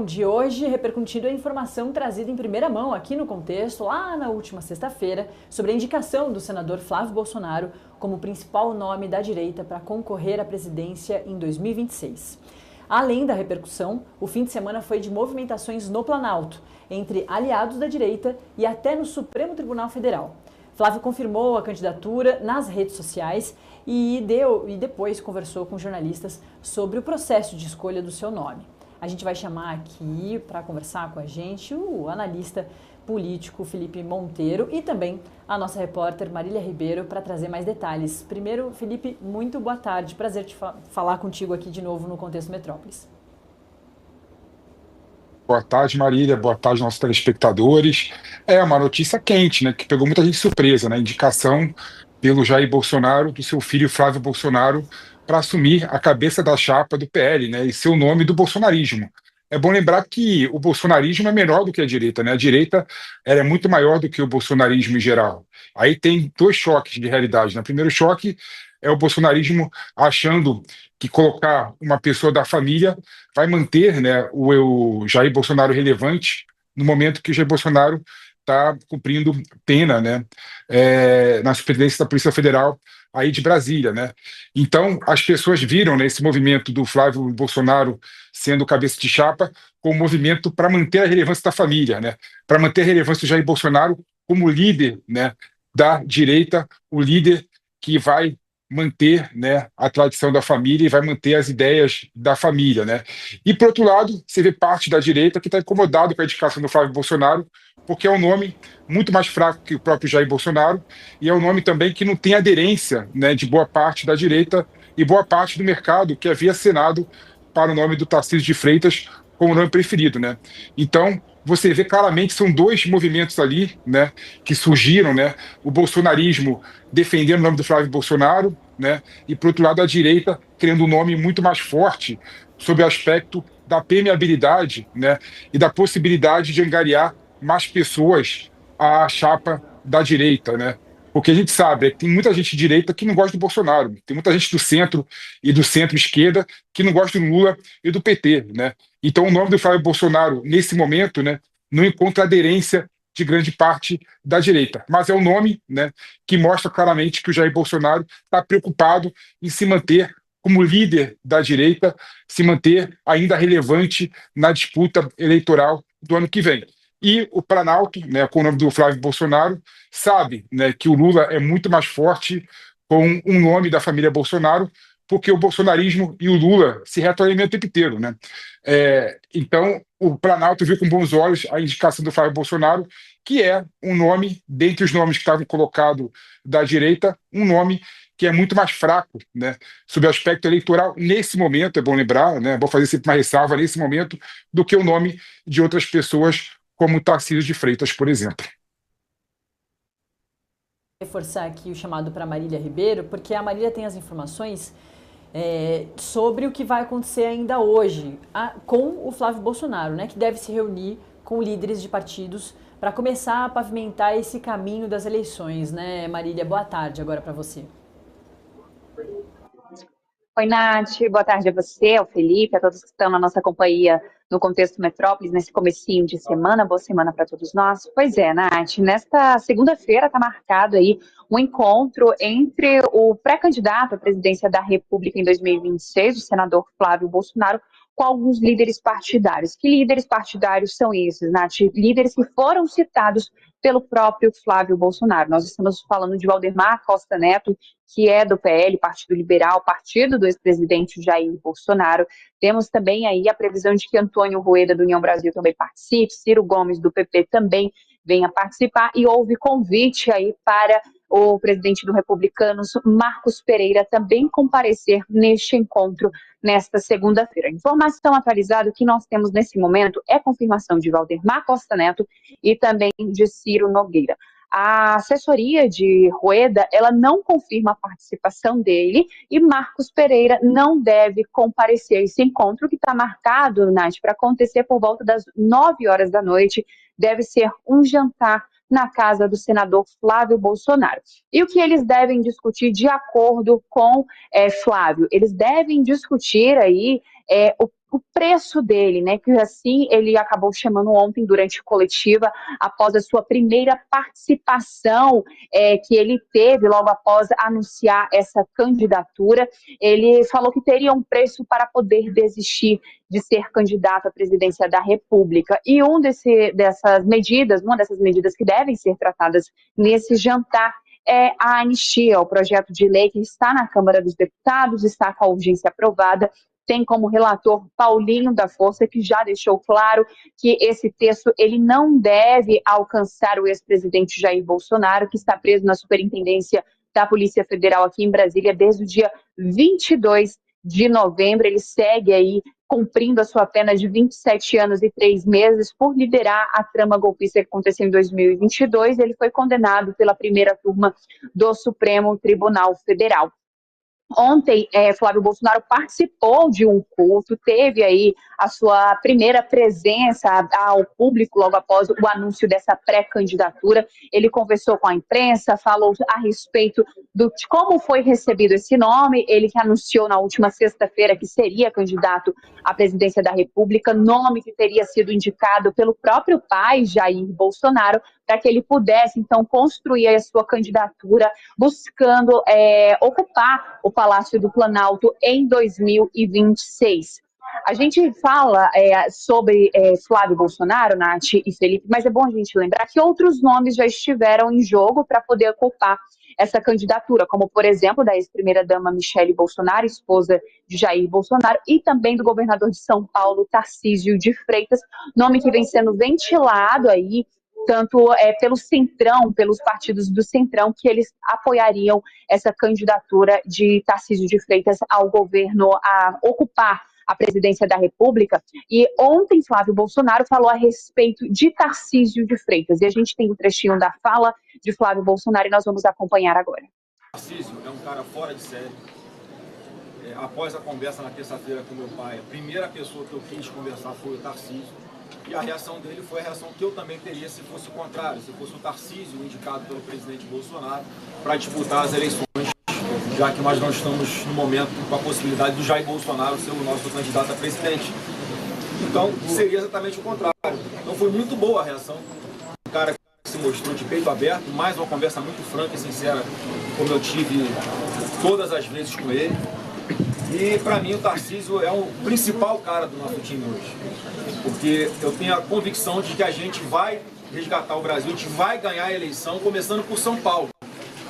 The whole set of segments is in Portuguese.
De hoje, repercutindo a informação trazida em primeira mão aqui no Contexto, lá na última sexta-feira, sobre a indicação do senador Flávio Bolsonaro como principal nome da direita para concorrer à presidência em 2026. Além da repercussão, o fim de semana foi de movimentações no Planalto, entre aliados da direita e até no Supremo Tribunal Federal. Flávio confirmou a candidatura nas redes sociais e depois conversou com jornalistas sobre o processo de escolha do seu nome. A gente vai chamar aqui para conversar com a gente o analista político Felipe Monteiro e também a nossa repórter Marília Ribeiro para trazer mais detalhes. Primeiro, Felipe, muito boa tarde. Prazer te falar contigo aqui de novo no Contexto Metrópolis. Boa tarde, Marília. Boa tarde, nossos telespectadores. É uma notícia quente, né, que pegou muita gente de surpresa, né? Indicação pelo Jair Bolsonaro, do seu filho Flávio Bolsonaro, para assumir a cabeça da chapa do PL, né, e ser o nome do bolsonarismo. É bom lembrar que o bolsonarismo é menor do que a direita, né? A direita ela é muito maior do que o bolsonarismo em geral. Aí tem dois choques de realidade, né? O primeiro choque é o bolsonarismo achando que colocar uma pessoa da família vai manter, né, o Jair Bolsonaro relevante no momento que o Jair Bolsonaro está cumprindo pena, né, na superintendência da Polícia Federal aí de Brasília, né? Então as pessoas viram, né, esse movimento do Flávio Bolsonaro sendo cabeça de chapa como um movimento para manter a relevância da família, né? Para manter a relevância do Jair Bolsonaro como líder, né, da direita, o líder que vai manter, né, a tradição da família e vai manter as ideias da família, né? E por outro lado, você vê parte da direita que está incomodado com a indicação do Flávio Bolsonaro, porque é um nome muito mais fraco que o próprio Jair Bolsonaro e é um nome também que não tem aderência, né, de boa parte da direita e boa parte do mercado que havia acenado para o nome do Tarcísio de Freitas como o nome preferido, né? Então você vê claramente são dois movimentos ali, né, que surgiram, né? O bolsonarismo defendendo o nome do Flávio Bolsonaro, né? E por outro lado a direita criando um nome muito mais forte sob o aspecto da permeabilidade, né? E da possibilidade de angariar mais pessoas à chapa da direita, né? Porque a gente sabe que tem muita gente de direita que não gosta do Bolsonaro, tem muita gente do centro e do centro-esquerda que não gosta do Lula e do PT, né? Então o nome do Flávio Bolsonaro, nesse momento, né, não encontra aderência de grande parte da direita. Mas é um nome, né, que mostra claramente que o Jair Bolsonaro está preocupado em se manter como líder da direita, se manter ainda relevante na disputa eleitoral do ano que vem. E o Planalto, né, com o nome do Flávio Bolsonaro, sabe, né, que o Lula é muito mais forte com um nome da família Bolsonaro, porque o bolsonarismo e o Lula se retroalimentam o tempo inteiro, né? Então, o Planalto viu com bons olhos a indicação do Flávio Bolsonaro, que é um nome, dentre os nomes que estavam colocados da direita, um nome que é muito mais fraco, né, sob o aspecto eleitoral, nesse momento, é bom lembrar, né, vou fazer sempre uma ressalva nesse momento, do que o nome de outras pessoas, como Tarcísio de Freitas, por exemplo. Reforçar aqui o chamado para Marília Ribeiro, porque a Marília tem as informações sobre o que vai acontecer ainda hoje com o Flávio Bolsonaro, né, que deve se reunir com líderes de partidos para começar a pavimentar esse caminho das eleições, né, Marília? Boa tarde agora para você. Oi, Nath, boa tarde a você, ao Felipe, a todos que estão na nossa companhia no Contexto Metrópolis, nesse comecinho de semana, boa semana para todos nós. Pois é, Nath, nesta segunda-feira está marcado aí um encontro entre o pré-candidato à presidência da República em 2026, o senador Flávio Bolsonaro, com alguns líderes partidários. Que líderes partidários são esses, Nath? Líderes que foram citados pelo próprio Flávio Bolsonaro. Nós estamos falando de Waldemar Costa Neto, que é do PL, Partido Liberal, partido do ex-presidente Jair Bolsonaro. Temos também aí a previsão de que Antônio Rueda, do União Brasil, também participe, Ciro Gomes, do PP, também venha participar, e houve convite aí para o presidente do Republicanos, Marcos Pereira, também comparecer neste encontro nesta segunda-feira. A informação atualizada que nós temos nesse momento é confirmação de Waldemar Costa Neto e também de Ciro Nogueira. A assessoria de Rueda, ela não confirma a participação dele e Marcos Pereira não deve comparecer a esse encontro que está marcado, Nath, para acontecer por volta das 9 horas da noite. Deve ser um jantar na casa do senador Flávio Bolsonaro. E o que eles devem discutir de acordo com Flávio? Eles devem discutir aí o preço dele, né? Que assim ele acabou chamando ontem durante a coletiva, após a sua primeira participação que ele teve logo após anunciar essa candidatura. Ele falou que teria um preço para poder desistir de ser candidato à presidência da República. E uma dessas medidas que devem ser tratadas nesse jantar é a anistia, o projeto de lei que está na Câmara dos Deputados, está com a urgência aprovada, tem como relator Paulinho da Força, que já deixou claro que esse texto ele não deve alcançar o ex-presidente Jair Bolsonaro, que está preso na Superintendência da Polícia Federal aqui em Brasília desde o dia 22 de novembro. Ele segue aí cumprindo a sua pena de 27 anos e 3 meses por liderar a trama golpista que aconteceu em 2022. Ele foi condenado pela primeira turma do Supremo Tribunal Federal. Ontem, Flávio Bolsonaro participou de um culto, teve aí a sua primeira presença ao público logo após o anúncio dessa pré-candidatura. Ele conversou com a imprensa, falou a respeito de como foi recebido esse nome. Ele que anunciou na última sexta-feira que seria candidato à presidência da República, nome que teria sido indicado pelo próprio pai, Jair Bolsonaro, para que ele pudesse, então, construir a sua candidatura, buscando ocupar o Palácio do Planalto em 2026. A gente fala sobre Flávio Bolsonaro, Nath e Felipe, mas é bom a gente lembrar que outros nomes já estiveram em jogo para poder ocupar essa candidatura, como, por exemplo, da ex-primeira-dama Michele Bolsonaro, esposa de Jair Bolsonaro, e também do governador de São Paulo, Tarcísio de Freitas, nome que vem sendo ventilado aí, tanto pelo Centrão, pelos partidos do Centrão, que eles apoiariam essa candidatura de Tarcísio de Freitas ao governo, a ocupar a presidência da República. E ontem Flávio Bolsonaro falou a respeito de Tarcísio de Freitas. E a gente tem um trechinho da fala de Flávio Bolsonaro e nós vamos acompanhar agora. Tarcísio é um cara fora de série. Após a conversa na terça-feira com meu pai, a primeira pessoa que eu quis conversar foi o Tarcísio. E a reação dele foi a reação que eu também teria se fosse o contrário, se fosse o Tarcísio indicado pelo presidente Bolsonaro para disputar as eleições, já que nós não estamos no momento com a possibilidade do Jair Bolsonaro ser o nosso candidato a presidente. Então seria exatamente o contrário. Então foi muito boa a reação. Um cara que se mostrou de peito aberto, mais uma conversa muito franca e sincera, como eu tive todas as vezes com ele. E para mim o Tarcísio é o principal cara do nosso time hoje, porque eu tenho a convicção de que a gente vai resgatar o Brasil, a gente vai ganhar a eleição, começando por São Paulo,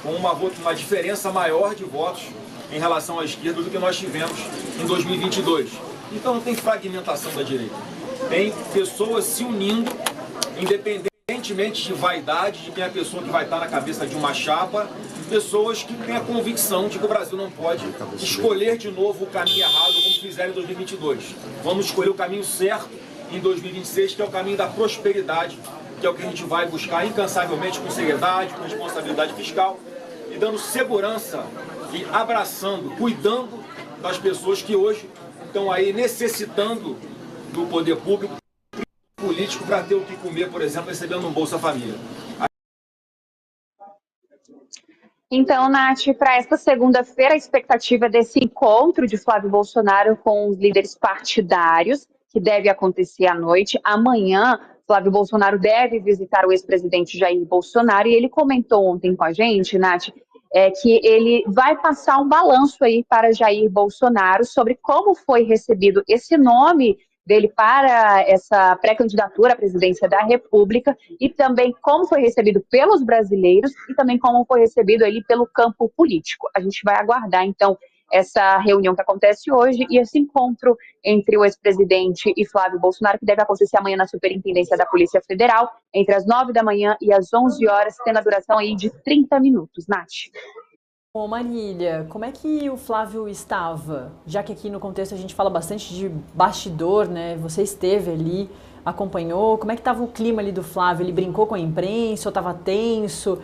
com uma diferença maior de votos em relação à esquerda do que nós tivemos em 2022. Então não tem fragmentação da direita, tem pessoas se unindo, independentemente de vaidade, de quem é a pessoa que vai estar na cabeça de uma chapa, pessoas que têm a convicção de que o Brasil não pode escolher de novo o caminho errado como fizeram em 2022. Vamos escolher o caminho certo em 2026, que é o caminho da prosperidade, que é o que a gente vai buscar incansavelmente com seriedade, com responsabilidade fiscal e dando segurança e abraçando, cuidando das pessoas que hoje estão aí necessitando do poder público político para ter o que comer, por exemplo, recebendo um Bolsa Família. Então, Nath, para esta segunda-feira, a expectativa desse encontro de Flávio Bolsonaro com os líderes partidários, que deve acontecer à noite. Amanhã, Flávio Bolsonaro deve visitar o ex-presidente Jair Bolsonaro, e ele comentou ontem com a gente, Nath, que ele vai passar um balanço aí para Jair Bolsonaro sobre como foi recebido esse nome dele para essa pré-candidatura à presidência da República e também como foi recebido pelos brasileiros e também como foi recebido ali pelo campo político. A gente vai aguardar, então, essa reunião que acontece hoje e esse encontro entre o ex-presidente e Flávio Bolsonaro, que deve acontecer amanhã na Superintendência da Polícia Federal, entre as 9 da manhã e as 11 horas, tendo a duração aí de 30 minutos. Nath. Ô Marília, como é que o Flávio estava? Já que aqui no contexto a gente fala bastante de bastidor, né? Você esteve ali, acompanhou. Como é que estava o clima ali do Flávio? Ele brincou com a imprensa ou estava tenso?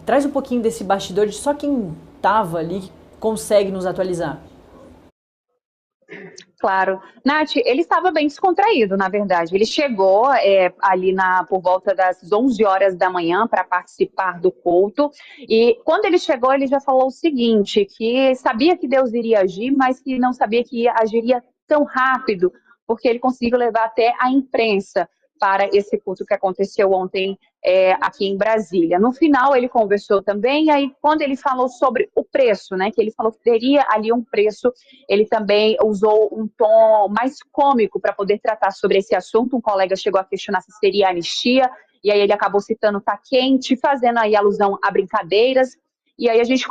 Traz um pouquinho desse bastidor de só quem estava ali consegue nos atualizar. Claro. Nath, ele estava bem descontraído, na verdade. Ele chegou ali por volta das 11 horas da manhã para participar do culto. E quando ele chegou, ele já falou o seguinte, que sabia que Deus iria agir, mas que não sabia que agiria tão rápido, porque ele conseguiu levar até a imprensa para esse culto que aconteceu ontem aqui em Brasília. No final, ele conversou também, aí quando ele falou sobre o preço, né, que ele falou que teria ali um preço, ele também usou um tom mais cômico para poder tratar sobre esse assunto. Um colega chegou a questionar se seria anistia, e aí ele acabou citando tá quente, fazendo aí alusão a brincadeiras, e aí a gente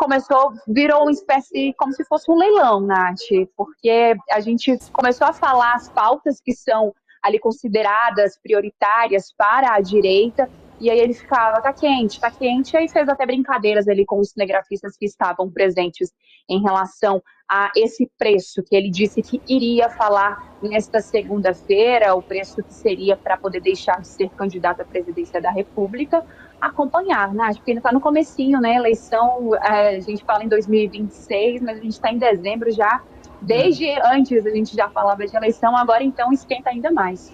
virou uma espécie, como se fosse um leilão, Nath, porque a gente começou a falar as pautas que são ali consideradas prioritárias para a direita, e aí ele ficava, tá quente, e aí fez até brincadeiras ali com os cinegrafistas que estavam presentes em relação a esse preço que ele disse que iria falar nesta segunda-feira, o preço que seria para poder deixar de ser candidato à presidência da República, acompanhar, né? Porque ainda está no comecinho, né? Eleição, a gente fala em 2026, mas a gente está em dezembro já. Desde antes a gente já falava de eleição, agora então esquenta ainda mais.